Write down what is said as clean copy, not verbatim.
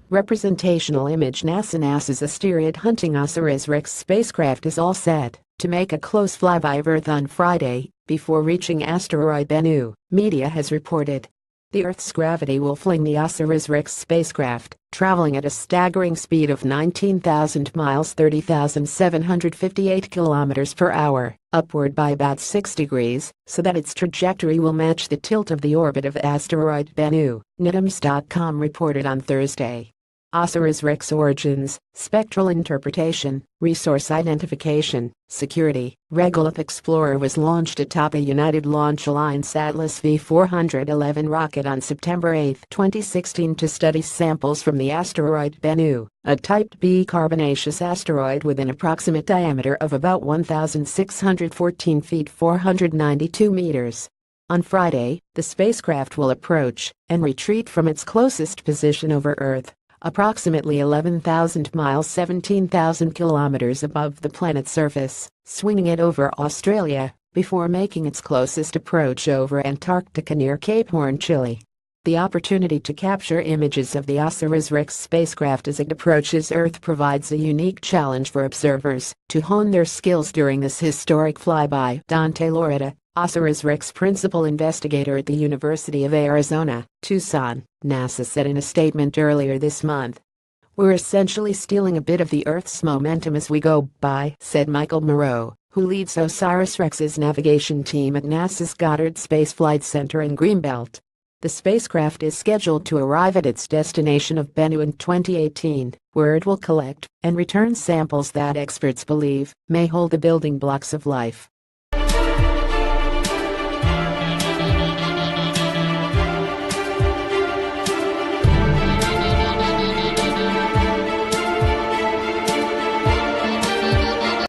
Representational Image NASA's asteriod hunting OSIRIS-REx spacecraft is all set to make a close flyby of Earth on Friday before reaching asteroid Bennu, media has reported. The Earth's gravity will fling the OSIRIS-REx spacecraft, traveling at a staggering speed of 19,000 miles (30,758 kilometers per hour), upward by about 6 degrees, so that its trajectory will match the tilt of the orbit of asteroid Bennu, NewTimes.com reported on Thursday. OSIRIS-REx origins, spectral interpretation, resource identification, security. Regolith Explorer was launched atop a United Launch Alliance Atlas V411 rocket on September 8, 2016 to study samples from the asteroid Bennu, a Type B carbonaceous asteroid with an approximate diameter of about 1,614 feet (492 meters). On Friday, the spacecraft will approach and retreat from its closest position over Earth, approximately 11,000 miles (17,000 kilometers) above the planet's surface, swinging it over Australia, before making its closest approach over Antarctica near Cape Horn, Chile. The opportunity to capture images of the OSIRIS-REx spacecraft as it approaches Earth provides a unique challenge for observers to hone their skills during this historic flyby. Dante Loretta, OSIRIS-REx principal investigator at the University of Arizona, Tucson, NASA said in a statement earlier this month. "We're essentially stealing a bit of the Earth's momentum as we go by," said Michael Moreau, who leads OSIRIS-REx's navigation team at NASA's Goddard Space Flight Center in Greenbelt. The spacecraft is scheduled to arrive at its destination of Bennu in 2018, where it will collect and return samples that experts believe may hold the building blocks of life.